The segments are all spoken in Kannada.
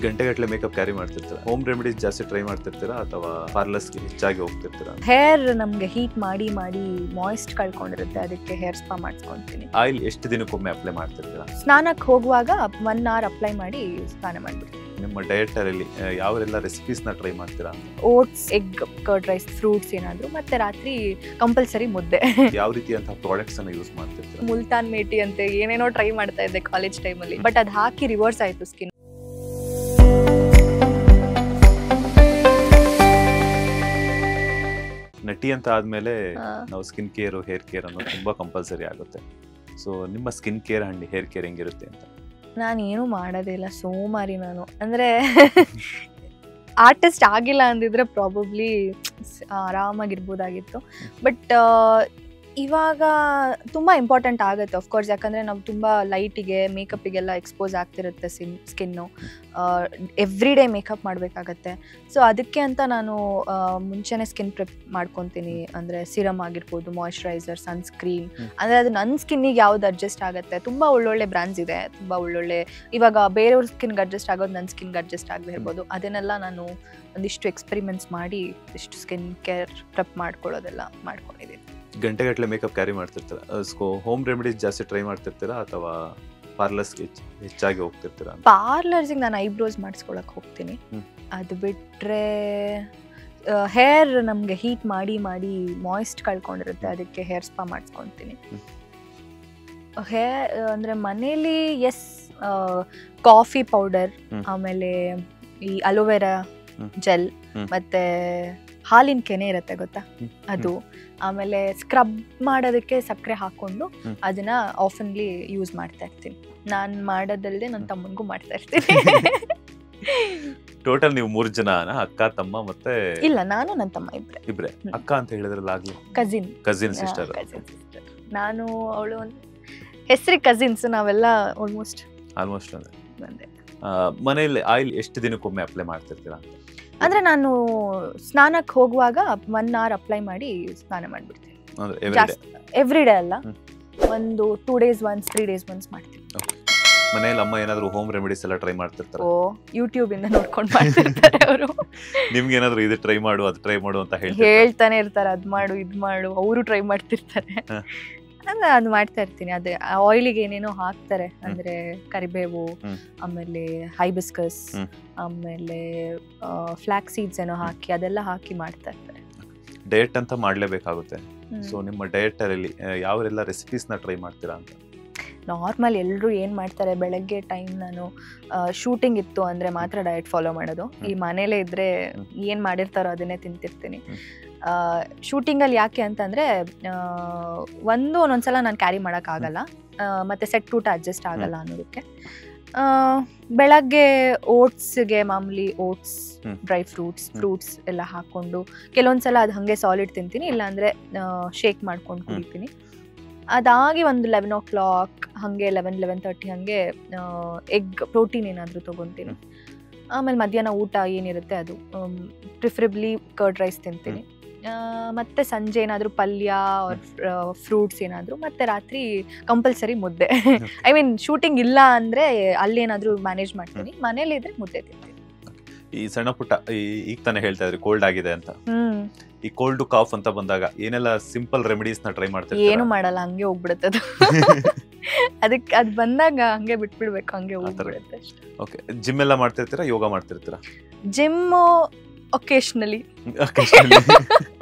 ಗಂಟೆಗಟ್ಟಲೆ ಮೇಕಪ್ ಕ್ಯಾರಿ ಮಾಡ್ತಿರ್ತೀರಾ? ಹೋಮ್ ರೆಮಿಡೀಸ್ ಜಾಸ್ತಿ ಟ್ರೈ ಮಾಡ್ತಿರ್ತೀರಾ ಅಥವಾ ಪಾರ್ಲರ್ಸ್ಗೆ ಹೆಚ್ಚಾಗಿ ಹೋಗ್ತಿರ್ತೀರಾ? ಹೇರ್ ನಮಗೆ ಹೀಟ್ ಮಾಡಿ ಮಾಡಿ ಮಾಯ್ಸ್ಟ್ ಕಳ್ಕೊಂಡಿರುತ್ತೆ, ಅದಕ್ಕೆ ಹೇರ್ ಸ್ಪಾ ಮಾಡಿಸ್ಕೊಂತೀನಿ. ಆಯಿಲ್ ಎಷ್ಟು ದಿನಕ್ಕೊಮ್ಮೆ ಅಪ್ಲೈ ಮಾಡ್ತಿರ್ತೀರಾ? ಸ್ನಾನಕ್ಕೆ ಹೋಗುವಾಗ 1 hour ಅಪ್ಲೈ ಮಾಡಿ ಸ್ನಾನ ಮಾಡ್ಬಿಡ್ತೀನಿ. ನಿಮ್ಮ ಡಯಟಲ್ಲಿ ಯಾವೆಲ್ಲ ರೆಸಿಪೀಸ್ನ ಟ್ರೈ ಮಾಡ್ತೀರಾ? Oats, egg, curd rice, fruits ಏನಾದ್ರು, ಮತ್ತೆ ರಾತ್ರಿ ಕಂಪಲ್ಸರಿ ಮುದ್ದೆ. ಯಾವ ರೀತಿಯಂತಹ ಪ್ರಾಡಕ್ಟ್ಸ್ ಅನ್ನು ಯೂಸ್ ಮಾಡ್ತಿರ್ತೀರಾ? ಮುಲ್ತಾನ್ ಮೇಟಿ ಅಂತ ಏನೇನೋ ಟ್ರೈ ಮಾಡ್ತಾ ಇದ್ದೆ ಕಾಲೇಜ್ ಟೈಮಲ್ಲಿ, ಬಟ್ ಅದು ಹಾಕಿ ರಿವರ್ಸ್ ಆಯ್ತು ಸ್ಕಿನ್. ನಟಿ ಅಂತ ಆದ್ಮೇಲೆ ನಾವು ಸ್ಕಿನ್ ಕೇರ್, ಹೇರ್ ಕೇರ್ ಅನ್ನೋದು ತುಂಬಾ ಕಂಪಲ್ಸರಿ ಆಗುತ್ತೆ. ಸೊ ನಿಮ್ಮ skin care and hair care ಹೆಂಗಿರುತ್ತೆ ಅಂತ? ನಾನು ಏನು ಮಾಡೋದೇ ಇಲ್ಲ, ಸೋಮಾರಿ ನಾನು. ಅಂದರೆ ಆರ್ಟಿಸ್ಟ್ ಆಗಿಲ್ಲ ಅಂದಿದ್ರೆ ಪ್ರಾಬಬ್ಲಿ ಆರಾಮಾಗಿರ್ಬೋದಾಗಿತ್ತು. ಬಟ್ ಇವಾಗ ತುಂಬ ಇಂಪಾರ್ಟೆಂಟ್ ಆಗುತ್ತೆ ಅಫ್ಕೋರ್ಸ್, ಯಾಕಂದರೆ ನಾವು ತುಂಬ ಲೈಟಿಗೆ, ಮೇಕಪ್ಪಿಗೆಲ್ಲ ಎಕ್ಸ್ಪೋಸ್ ಆಗ್ತಿರುತ್ತೆ ಸ್ಕಿನ್ನು. ಎವ್ರಿ ಡೇ ಮೇಕಪ್ ಮಾಡಬೇಕಾಗತ್ತೆ. ಸೊ ಅದಕ್ಕೆ ಅಂತ ನಾನು ಮುಂಚೆನೇ ಸ್ಕಿನ್ ಪ್ರಿಪ್ ಮಾಡ್ಕೊತೀನಿ. ಅಂದರೆ ಸಿರಮ್ ಆಗಿರ್ಬೋದು, ಮಾಯ್ಶ್ಚರೈಸರ್, ಸನ್ಸ್ಕ್ರೀನ್. ಅಂದರೆ ಅದು ನನ್ನ ಸ್ಕಿನ್ನಿಗೆ ಯಾವ್ದು ಅಡ್ಜಸ್ಟ್ ಆಗುತ್ತೆ. ತುಂಬ ಒಳ್ಳೊಳ್ಳೆ ಬ್ರ್ಯಾಂಡ್ಸ್ ಇದೆ, ತುಂಬ ಒಳ್ಳೊಳ್ಳೆ. ಇವಾಗ ಬೇರೆಯವ್ರ ಸ್ಕಿನ್ಗೆ ಅಡ್ಜಸ್ಟ್ ಆಗೋದು ನನ್ನ ಸ್ಕಿನ್ಗೆ ಅಡ್ಜಸ್ಟ್ ಆಗದೆ ಇರ್ಬೋದು. ಅದನ್ನೆಲ್ಲ ನಾನು ಒಂದಿಷ್ಟು ಎಕ್ಸ್ಪೆರಿಮೆಂಟ್ಸ್ ಮಾಡಿ ಇಷ್ಟು ಸ್ಕಿನ್ ಕೇರ್ ಪ್ರಿಪ್ ಮಾಡ್ಕೊಳ್ಳೋದೆಲ್ಲ ಮಾಡ್ಕೊಂಡಿದ್ದೀನಿ. ಗಂಟೆಗಟ್ಟಲೆ ಮೇಕಪ್ ಕ್ಯಾರಿ ಮಾಡ್ತಿರ್ತೀರಾ? ಹೋಮ್ ರೆಮಿಡೀಸ್ ಜಾಸ್ತಿ ಟ್ರೈ ಮಾಡ್ತಿರ್ತೀರಾ ಅಥವಾ ಪಾರ್ಲರ್ಸ್ಗೆ ಹೆಚ್ಚಾಗಿ ಹೋಗ್ತಿರ್ತೀರಾ? ಪಾರ್ಲರ್ಸಿಗೆ ನಾನು ಐಬ್ರೋಸ್ ಮಾಡಿಸ್ಕೊಳಕ್ಕೆ ಹೋಗ್ತೀನಿ. ಅದು ಬಿಟ್ಟರೆ ಹೇರ್ ನಮಗೆ ಹೀಟ್ ಮಾಡಿ ಮಾಡಿ ಮಾಯ್ಸ್ಟ್ ಕಳ್ಕೊಂಡಿರುತ್ತೆ, ಅದಕ್ಕೆ ಹೇರ್ ಸ್ಪಾ ಮಾಡಿಸ್ಕೊತೀನಿ. ಹೇರ್ ಅಂದರೆ ಮನೇಲಿ ಕಾಫಿ ಪೌಡರ್, ಆಮೇಲೆ ಈ ಅಲೋವೆರಾ ಜೆಲ್, ಮತ್ತೆ ಹಾಲಿನ ಕೆನೆ ಇರುತ್ತೆ ಗೊತ್ತಾ, ಅದು. ಆಮೇಲೆ ಸ್ಕ್ರಬ್ ಮಾಡೋದಕ್ಕೆ ಸಕ್ಕರೆ ಹಾಕೊಂಡು ಅದನ್ನ ಆಫನ್ಲಿ ಯೂಸ್ ಮಾಡ್ತಾ ಇರ್ತೀನಿ. ನಾನು ಮಾಡೋದಲ್ಲದೆ ನನ್ನ ತಮ್ಮನಿಗೂ ಮಾಡ್ತಾ ಇರ್ತೀನಿ. ಟೋಟಲ್ ನೀವು 3 ಜನ? ಅಕ್ಕ, ತಮ್ಮ ಮತ್ತೆ? ಇಲ್ಲ, ನಾನು ನನ್ನ ತಮ್ಮ ಇಬ್ರೆ. ಅಕ್ಕ ಅಂತ ಹೇಳಿದ್ರಲ್ಲ ಆಗ್ಲಿ, ಕಸಿನ್ ಸಿಸ್ಟರ್. ನಾನು ಅವಳು ಹೆಸರಿ ಕಸಿನ್ಸ್, ನಾವೆಲ್ಲ ಆಲ್ಮೋಸ್ಟ್ ಒಂದೇ. ಮನೆಯಲ್ಲಿ ಆಯಿಲ್ ಎಷ್ಟು ದಿನಕ್ಕೊಮ್ಮೆ ಅಪ್ಲೈ ಮಾಡ್ತಿರ್ತೀರಾ? ಅಂದ್ರೆ ನಾನು ಸ್ನಾನಕ್ಕೆ ಹೋಗುವಾಗ 1 hour ಅಪ್ಲೈ ಮಾಡಿ ಸ್ನಾನ ಮಾಡ್ಬಿಡ್ತೀನಿ. ಎವ್ರಿ ಡೇ ಅಲ್ಲ, ಒಂದು 2 days once, 3 days once ಮಾಡ್ತೀನಿ. ಮನೆಯಲ್ಲಿ ಅಮ್ಮ ಏನಾದ್ರು ಹೋಮ್ ರೆಮಿಡೀಸ್ ಎಲ್ಲ ಟ್ರೈ ಮಾಡ್ತಿರ್ತಾರೆ? ಯೂಟ್ಯೂಬ್ ಇಂದ ನೋಡ್ಕೊಂಡು ಮಾಡ್ತಿರ್ತಾರೆ ಅವರು. ನಿಮ್ಗೆ ಏನಾದ್ರು ಇದು ಟ್ರೈ ಮಾಡು, ಅದು ಟ್ರೈ ಮಾಡು ಅಂತ ಹೇಳ್ತಾನೆ ಇರ್ತಾರೆ. ಅದ್ ಮಾಡು, ಇದ್ ಮಾಡು, ಅವರು ಟ್ರೈ ಮಾಡ್ತಿರ್ತಾರೆ. ಅಂದ್ರೆ ಅದು ಮಾಡ್ತಾ ಇರ್ತೀನಿ. ಅದೇ ಆಯಿಲಿಗೆ ಏನೇನೋ ಹಾಕ್ತಾರೆ, ಅಂದ್ರೆ ಕರಿಬೇವು, ಆಮೇಲೆ ಹೈಬಿಸ್ಕಸ್, ಆಮೇಲೆ ಫ್ಲಾಕ್ ಸೀಡ್ಸ್ ಏನೋ ಹಾಕಿ, ಅದೆಲ್ಲ ಹಾಕಿ ಮಾಡ್ತಾ ಇರ್ತಾರೆ. ಡಯಟ್ ಅಂತ ಮಾಡ್ಲೇಬೇಕಾಗುತ್ತೆ. ಸೊ ನಿಮ್ಮ ಡಯಟ್ ಅಲ್ಲಿ ಯಾವೆಲ್ಲ ರೆಸಿಪೀಸ್ ನ ಟ್ರೈ ಮಾಡ್ತೀರಾ ಅಂತ? ನಾರ್ಮಲ್ ಎಲ್ಲರೂ ಏನು ಮಾಡ್ತಾರೆ, ಬೆಳಗ್ಗೆ ಟೈಮ್ ನಾನು ಶೂಟಿಂಗ್ ಇತ್ತು ಅಂದರೆ ಮಾತ್ರ ಡಯಟ್ ಫಾಲೋ ಮಾಡೋದು. ಈ ಮನೇಲೇ ಇದ್ದರೆ ಏನು ಮಾಡಿರ್ತಾರೋ ಅದನ್ನೇ ತಿಂತಿರ್ತೀನಿ. ಶೂಟಿಂಗಲ್ಲಿ ಯಾಕೆ ಅಂತಂದರೆ ಒಂದೊಂದ್ಸಲ ನಾನು ಕ್ಯಾರಿ ಮಾಡೋಕ್ಕಾಗಲ್ಲ, ಮತ್ತು ಸೆಟ್ ಊಟ ಅಡ್ಜಸ್ಟ್ ಆಗಲ್ಲ ಅನ್ನೋದಕ್ಕೆ. ಬೆಳಗ್ಗೆ ಓಟ್ಸ್ಗೆ ಮಾಮೂಲಿ ಓಟ್ಸ್, ಡ್ರೈ ಫ್ರೂಟ್ಸ್ ಎಲ್ಲ ಹಾಕ್ಕೊಂಡು ಕೆಲವೊಂದ್ಸಲ ಅದು ಹಾಗೆ ಸಾಲಿಡ್ ತಿಂತೀನಿ, ಇಲ್ಲಾಂದರೆ ಶೇಕ್ ಮಾಡ್ಕೊಂಡು ಕುಡಿತೀನಿ. ಅದಾಗಿ ಒಂದು 11 o'clock ಹಾಗೆ 11:30 ಹಾಗೆ ಎಗ್, ಪ್ರೋಟೀನ್ ಏನಾದರೂ ತೊಗೊತೀನಿ. ಆಮೇಲೆ ಮಧ್ಯಾಹ್ನ ಊಟ ಏನಿರುತ್ತೆ ಅದು ಪ್ರಿಫರೆಬ್ಲಿ ಕರ್ಡ್ ರೈಸ್ ತಿಂತೀನಿ. ಮತ್ತು ಸಂಜೆ ಏನಾದರೂ ಪಲ್ಯ ಫ್ರೂಟ್ಸ್ ಏನಾದರೂ, ಮತ್ತು ರಾತ್ರಿ ಕಂಪಲ್ಸರಿ ಮುದ್ದೆ. ಐ ಮೀನ್ ಶೂಟಿಂಗ್ ಇಲ್ಲ ಅಂದರೆ ಅಲ್ಲೇನಾದರೂ ಮ್ಯಾನೇಜ್ ಮಾಡ್ತೀನಿ, ಮನೇಲಿ ಇದ್ರೆ ಮುದ್ದೆ ತಿಂತೀನಿ. ಈ ಸಣ್ಣ ಪುಟ್ಟ ಈಗ ತಾನೇ ಹೇಳ್ತಾ ಇದ್ರಿ ಕೋಲ್ಡ್ ಆಗಿದೆ ಅಂತ, ಈ ಕೋಲ್ಡ್ ಕಾಫ್ ಅಂತ ಬಂದಾಗ ಏನೆಲ್ಲ ಸಿಂಪಲ್ ರೆಮಿಡೀಸ್ ನ ಟ್ರೈ ಮಾಡ್ತೀರಾ? ಏನು ಮಾಡಲ್ಲ, ಹಂಗೆ ಹೋಗ್ಬಿಡುತ್ತೆ ಅದು. ಅದಕ್ಕೆ ಅದು ಬಂದಾಗ ಹಂಗೆ ಬಿಟ್ಬಿಡ್ಬೇಕು, ಹಂಗೆ ಹೋಗ್ಬಿಡುತ್ತೆ ಅಷ್ಟೇ. ಓಕೆ. ಜಿಮ್ ಎಲ್ಲ ಮಾಡ್ತಿರ್ತೀರಾ, ಯೋಗ ಮಾಡ್ತಿರ್ತೀರಾ? ಜಿಮ್ ಒಕೇಶನಲಿ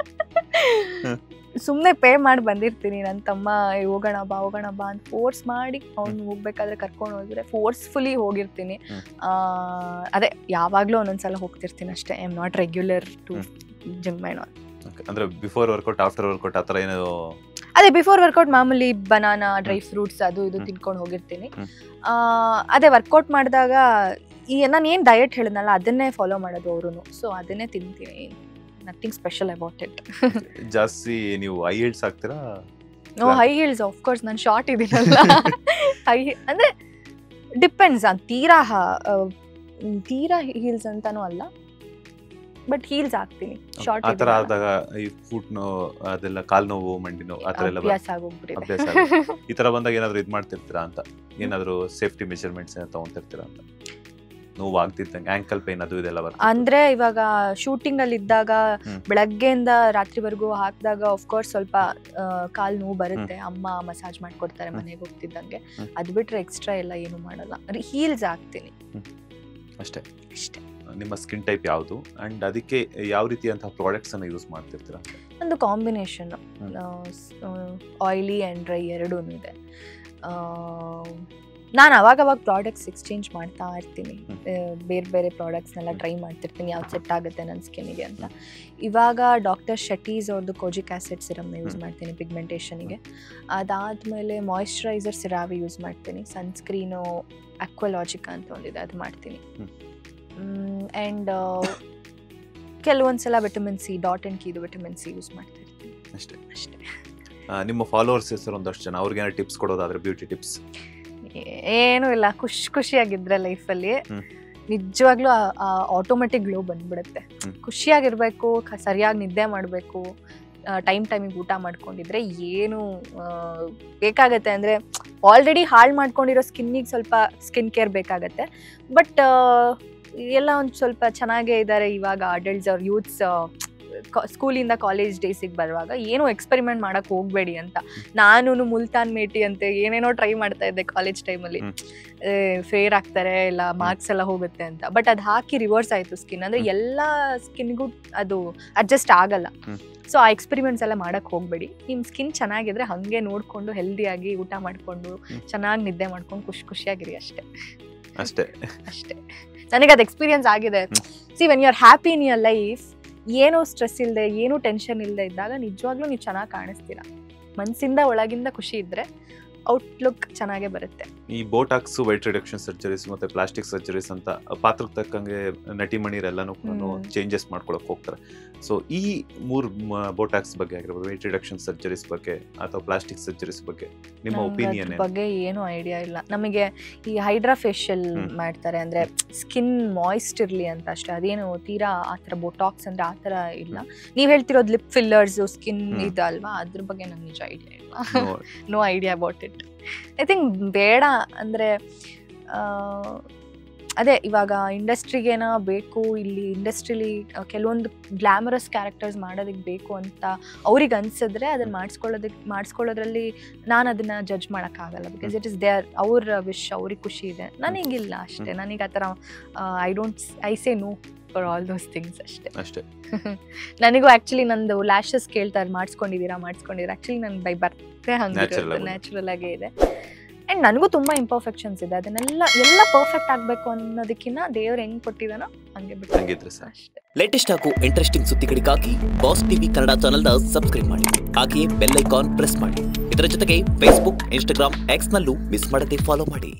ಸುಮ್ಮನೆ ಪೇ ಮಾಡಿ ಬಂದಿರ್ತೀನಿ. ನನ್ನ ತಮ್ಮ ಹೋಗೋಣ ಬಾ ಅಂತ ಫೋರ್ಸ್ ಮಾಡಿ ಅವ್ನು ಹೋಗ್ಬೇಕಾದ್ರೆ ಕರ್ಕೊಂಡು ಹೋಗಿದ್ರೆ ಫೋರ್ಸ್ಫುಲಿ ಹೋಗಿರ್ತೀನಿ. ಅದೇ ಯಾವಾಗಲೂ ಒಂದೊಂದ್ಸಲ ಹೋಗ್ತಿರ್ತೀನಿ ಅಷ್ಟೇ. I am not regular to gym ಏನೋ. ಅಂದ್ರೆ ಬಿಫೋರ್ ವರ್ಕೌಟ್, ಆಫ್ಟರ್ ವರ್ಕೌಟ್ ಆ ಥರ ಏನೋ? ಅದೇ ಬಿಫೋರ್ ವರ್ಕೌಟ್ ಮಾಮೂಲಿ ಬನಾನಾ, ಡ್ರೈ ಫ್ರೂಟ್ಸ್ ಅದು ಇದು ತಿನ್ಕೊಂಡು ಹೋಗಿರ್ತೀನಿ. ಅದೇ ವರ್ಕೌಟ್ ಮಾಡಿದಾಗ ನಾನು ಏನು ಡಯಟ್ ಹೇಳಿದ್ನಲ್ಲ ಅದನ್ನೇ ಫಾಲೋ ಮಾಡೋದು ಅವರು. ಸೊ ಅದನ್ನೇ ತಿಂತೀನಿ, ನಥಿಂಗ್ ಸ್ಪೆಷಲ್ ಅಬೌಟ್ ಇಟ್. ಜಾಸ್ತಿ ನೀವು ಹೈ ಹೀಲ್ಸ್ ಹಾಕ್ತೀರಾ? ಹೈ ಹೀಲ್ಸ್ ಆಫ್ ಕೋರ್ಸ್, ನಾನು ಶಾರ್ಟ್ ಇದೀನಲ್ಲ. ಹೈ ಅಂದ್ರೆ ಡಿಪೆಂಡ್ಸ್. ತೀರಾ ಹೀಲ್ಸ್ ಅಂತಾನೂ ಅಲ್ಲ, ಬಟ್ ಹೀಲ್ಸ್ ಹಾಕ್ತೀನಿ. ಶಾರ್ಟ್ ಆ ಥರ ಆದಾಗ ಈ ಫುಟ್ ನೋವು, ಅದೆಲ್ಲ ಕಾಲು ನೋವು, ಮಂಡಿ ನೋವು ಆ ಥರ ಎಲ್ಲ ಅಭ್ಯಾಸ ಆಗೋಗ್ಬಿಟ್ಟಿದೆ. ಅಭ್ಯಾಸ ಈ ಥರ ಬಂದಾಗ ಏನಾದರೂ ಇದು ಮಾಡ್ತಿರ್ತೀರಾ ಅಂತ? ಏನಾದರೂ ಸೇಫ್ಟಿ ಮೆಜರ್ಮೆಂಟ್ಸ್ ತಗೊಂತಿರ್ತೀರಾ ಅಂತ? ನೋವು ಆಗ್ತಿದ್ದಂಗೆ ಆಂಕಲ್ ಪೇನ್ ಅದು ಇದೆಲ್ಲ ಬರ್ತದೆ? ಅಂದ್ರೆ ಇವಾಗ ಶೂಟಿಂಗ್ ಅಲ್ಲಿ ಇದ್ದಾಗ ಬೆಳಗ್ಗೆಯಿಂದ ರಾತ್ರಿವರೆಗೂ ಹಾಕಿದಾಗ ಆಫ್ಕೋರ್ಸ್ ಸ್ವಲ್ಪ ಕಾಲ್ ನೋವು ಬರುತ್ತೆ. ಅಮ್ಮ ಮಸಾಜ್ ಮಾಡ್ಕೊಡ್ತಾರೆ ಮನೆಗೆ ಹೋಗ್ತಿದ್ದಂಗೆ. ಅದು ಬಿಟ್ರೆ ಎಕ್ಸ್ಟ್ರಾ ಎಲ್ಲ ಏನು ಮಾಡಲ್ಲ, ಹೀಲ್ಸ್ ಆಗ್ತೀನಿ ಅಷ್ಟೇ. ಅಷ್ಟೇ. ನಿಮ್ಮ ಸ್ಕಿನ್ ಟೈಪ್ ಯಾವುದು ಅಂಡ್ ಅದಕ್ಕೆ ಯಾವ ರೀತಿಯಂತಹ ಪ್ರಾಡಕ್ಟ್ಸ್ ಅನ್ನು ಯೂಸ್ ಮಾಡ್ತಿರ್ತೀರಾ? ಒಂದು ಕಾಂಬಿನೇಷನ್ ಆಯಿಲಿ ಆ್ಯಂಡ್ ಡ್ರೈ ಎರಡೂ ಇದೆ. ನಾನು ಅವಾಗವಾಗ ಪ್ರಾಡಕ್ಟ್ಸ್ ಎಕ್ಸ್ಚೇಂಜ್ ಮಾಡ್ತಾ ಇರ್ತೀನಿ, ಬೇರೆ ಬೇರೆ ಪ್ರಾಡಕ್ಟ್ಸ್ನೆಲ್ಲ ಟ್ರೈ ಮಾಡ್ತಿರ್ತೀನಿ ಯಾವ್ದು ಸೆಟ್ ಆಗುತ್ತೆ ನನ್ನ ಸ್ಕಿನ್ನಿಗೆ ಅಂತ. ಇವಾಗ ಡಾಕ್ಟರ್ ಶೆಟ್ಟೀಸ್ ಅವ್ರದ್ದು ಕೋಜಿಕ್ ಆ್ಯಸಿಡ್ ಸಿರಮ್ನ ಯೂಸ್ ಮಾಡ್ತೀನಿ ಪಿಗ್ಮೆಂಟೇಷನಿಗೆ. ಅದಾದಮೇಲೆ ಮಾಯಿಶ್ಚರೈಸರ್ ಸಿರಾವಿ ಯೂಸ್ ಮಾಡ್ತೀನಿ. ಸನ್ಸ್ಕ್ರೀನು ಅಕ್ವಾಲಾಜಿಕಾ ಅಂತ ಒಂದಿದೆ, ಅದು ಮಾಡ್ತೀನಿ. ಆ್ಯಂಡ್ ಕೆಲವೊಂದ್ಸಲ ವಿಟಮಿನ್ ಸಿ, ಡಾಟ್ ಆ್ಯಂಡ್ ಕೀದು ವಿಟಮಿನ್ ಸಿ ಯೂಸ್ ಮಾಡ್ತಾ ಇರ್ತೀನಿ. ಅಷ್ಟೇ. ನಿಮ್ಮ ಫಾಲೋವರ್ಸ್ ಹೆಸರು ಒಂದಷ್ಟು ಜನ, ಅವ್ರಿಗೆ ಏನಾದ್ರು ಟಿಪ್ಸ್ ಕೊಡೋದಾದ್ರೆ ಬ್ಯೂಟಿ ಟಿಪ್ಸ್? ಏನೂ ಇಲ್ಲ, ಖುಷಿಯಾಗಿದ್ರೆ ಲೈಫಲ್ಲಿ ನಿಜವಾಗ್ಲೂ ಆಟೋಮೆಟಿಕ್ ಗ್ಲೋ ಬಂದ್ಬಿಡುತ್ತೆ. ಖುಷಿಯಾಗಿರ್ಬೇಕು, ಸರಿಯಾಗಿ ನಿದ್ದೆ ಮಾಡಬೇಕು, ಟೈಮಿಗೆ ಊಟ ಮಾಡ್ಕೊಂಡಿದ್ರೆ ಏನು ಬೇಕಾಗತ್ತೆ. ಅಂದರೆ ಆಲ್ರೆಡಿ ಹಾಳು ಮಾಡ್ಕೊಂಡಿರೋ ಸ್ಕಿನ್ನಿಗೆ ಸ್ವಲ್ಪ ಸ್ಕಿನ್ ಕೇರ್ ಬೇಕಾಗತ್ತೆ. ಬಟ್ ಎಲ್ಲ ಒಂದು ಸ್ವಲ್ಪ ಚೆನ್ನಾಗೇ ಇದ್ದಾರೆ ಇವಾಗ ಅಡಲ್ಟ್ಸ್ ಅವ್ರ ಯೂತ್ಸ್. ಸ್ಕೂಲಿಂದ ಕಾಲೇಜ್ ಡೇಸಿಗೆ ಬರುವಾಗ ಏನು ಎಕ್ಸ್ಪೆರಿಮೆಂಟ್ ಮಾಡಕ್ಕೆ ಹೋಗಬೇಡಿ ಅಂತ. ನಾನು ಮುಲ್ತಾನ್ ಮೇಟಿ ಅಂತ ಏನೇನೋ ಟ್ರೈ ಮಾಡ್ತಾ ಇದ್ದೆ ಕಾಲೇಜ್ ಟೈಮಲ್ಲಿ. ಫೇರ್ ಆಗ್ತಾರೆ ಇಲ್ಲ, ಮಾರ್ಕ್ಸ್ ಎಲ್ಲ ಹೋಗುತ್ತೆ ಅಂತ. ಬಟ್ ಅದು ಹಾಕಿ ರಿವರ್ಸ್ ಆಯಿತು ಸ್ಕಿನ್. ಅಂದರೆ ಎಲ್ಲ ಸ್ಕಿನ್ಗೂ ಅದು ಅಡ್ಜಸ್ಟ್ ಆಗಲ್ಲ. ಸೊ ಆ ಎಕ್ಸ್ಪೆರಿಮೆಂಟ್ಸ್ ಎಲ್ಲ ಮಾಡಕ್ಕೆ ಹೋಗಬೇಡಿ. ನಿಮ್ಮ ಸ್ಕಿನ್ ಚೆನ್ನಾಗಿದ್ರೆ ಹಾಗೆ ನೋಡಿಕೊಂಡು ಹೆಲ್ದಿಯಾಗಿ ಊಟ ಮಾಡಿಕೊಂಡು ಚೆನ್ನಾಗಿ ನಿದ್ದೆ ಮಾಡ್ಕೊಂಡು ಖುಷಿಯಾಗಿರಿ. ಅಷ್ಟೇ. ನನಗೆ ಅದು ಎಕ್ಸ್ಪೀರಿಯನ್ಸ್ ಆಗಿದೆ. See when you are happy in your life, ಏನೂ ಸ್ಟ್ರೆಸ್ ಇಲ್ಲದೆ, ಏನೂ ಟೆನ್ಷನ್ ಇಲ್ಲದೆ ಇದ್ದಾಗ ನಿಜವಾಗ್ಲೂ ನೀವು ಚೆನ್ನಾಗಿ ಕಾಣಿಸ್ತೀರಾ. ಮನಸ್ಸಿಂದ ಒಳಗಿಂದ ಖುಷಿ ಇದ್ದರೆ ಔಟ್ಲುಕ್ ಚೆನ್ನಾಗೇ ಬರುತ್ತೆ. ಈ ಬೋಟಾಕ್ಸ್, ವೈಟ್ ರಿಡಕ್ಷನ್ ಸರ್ಜರೀಸ್ ಮತ್ತೆ ಪ್ಲಾಸ್ಟಿಕ್ ಸರ್ಜರೀಸ್ ಅಂತ ಪಾತ್ರಕ್ಕೆ ತಕ್ಕಂಗೆ ನಟಿ ಮಣಿರೆಲ್ಲನೂ ಚೇಂಜಸ್ ಮಾಡ್ಕೊಳಕ್ ಹೋಗ್ತಾರೆ. ಸೊ ಈ 3 ಬೋಟಾಕ್ಸ್ ಬಗ್ಗೆ ಆಗಿರ್ಬೋದು, ವೈಟ್ ರಿಡಕ್ಷನ್ ಸರ್ಜರೀಸ್ ಬಗ್ಗೆ ಅಥವಾ ಪ್ಲಾಸ್ಟಿಕ್ ಸರ್ಜರೀಸ್ ಬಗ್ಗೆ ನಿಮ್ಮ ಒಪಿನಿಯನ್ ಬಗ್ಗೆ ಏನು ಐಡಿಯಾ ಇಲ್ಲ. ನಮಗೆ ಈ ಹೈಡ್ರಾ ಫೇಶಿಯಲ್ ಮಾಡ್ತಾರೆ, ಅಂದರೆ ಸ್ಕಿನ್ ಮಾಯಿಸ್ಟ್ ಇರಲಿ ಅಂತ ಅಷ್ಟೇ. ಅದೇನು ತೀರಾ ಆ ಥರ ಬೋಟಾಕ್ಸ್ ಅಂದರೆ ಆ ಥರ ಇಲ್ಲ. ನೀವು ಹೇಳ್ತಿರೋದು ಲಿಪ್ ಫಿಲ್ಲರ್ಸು, ಸ್ಕಿನ್ ಇದು ಅಲ್ವಾ, ಅದ್ರ ಬಗ್ಗೆ ನಂಗೆ ನಿಜ ಐಡಿಯಾ ಇಲ್ಲ. No idea about it. I think ಬೇಡ. ಅಂದರೆ ಅದೇ ಇವಾಗ ಇಂಡಸ್ಟ್ರಿಗೇನ ಬೇಕು, ಇಲ್ಲಿ ಇಂಡಸ್ಟ್ರಿಲಿ ಕೆಲವೊಂದು ಗ್ಲಾಮರಸ್ ಕ್ಯಾರೆಕ್ಟರ್ಸ್ ಮಾಡೋದಕ್ಕೆ ಬೇಕು ಅಂತ ಅವ್ರಿಗೆ ಅನ್ಸಿದ್ರೆ ಅದನ್ನು ಮಾಡಿಸ್ಕೊಳ್ಳೋದ್ರಲ್ಲಿ ನಾನು ಅದನ್ನು ಜಡ್ಜ್ ಮಾಡೋಕ್ಕಾಗಲ್ಲ. ಬಿಕಾಸ್ ಇಟ್ ಇಸ್ ದೇರ್, ಅವ್ರ ವಿಶ್, ಅವ್ರಿಗೆ ಖುಷಿ ಇದೆ. ನನಗಿಲ್ಲ ಅಷ್ಟೇ. ನನಗೆ ಆ ಥರ I say no for all those things ಅಷ್ಟೇ. ನನಗೂ ಆ್ಯಕ್ಚುಲಿ ನಂದು ಲ್ಯಾಶಸ್ ಕೇಳ್ತಾರೆ, ಮಾಡಿಸ್ಕೊಂಡಿದ್ದೀರಾ. ಆ್ಯಕ್ಚುಲಿ ನನ್ನ ಬೈ ಬರ್ತೆ ಹಂಗೆ ನ್ಯಾಚುರಲ್ ಆಗೇ ಇದೆ. ಆ್ಯಂಡ್ ನನಗೂ ತುಂಬ ಇಂಪರ್ಫೆಕ್ಷನ್ಸ್ ಇದೆ. ಅದನ್ನೆಲ್ಲ ಪರ್ಫೆಕ್ಟ್ ಆಗಬೇಕು ಅನ್ನೋದಕ್ಕಿಂತ ದೇವ್ರು ಹೆಂಗೆ ಕೊಟ್ಟಿದ್ದಾನೋ ಹಂಗೆ ಬಿಟ್ಟು ಅಷ್ಟೇ. ಲೇಟೆಸ್ಟ್ ಹಾಗೂ ಇಂಟ್ರೆಸ್ಟಿಂಗ್ ಸುದ್ದಿಗಳಿಗಾಗಿ ಬಾಸ್ ಟಿವಿ ಕನ್ನಡ ಚಾನೆಲ್ನ ಸಬ್ಸ್ಕ್ರೈಬ್ ಮಾಡಿ. ಹಾಗೆಯೇ ಬೆಲ್ ಐಕಾನ್ ಪ್ರೆಸ್ ಮಾಡಿ. ಇದರ ಜೊತೆಗೆ ಫೇಸ್ಬುಕ್, ಇನ್ಸ್ಟಾಗ್ರಾಮ್, ಎಕ್ಸ್ನಲ್ಲೂ ಮಿಸ್ ಮಾಡದೆ ಫಾಲೋ ಮಾಡಿ.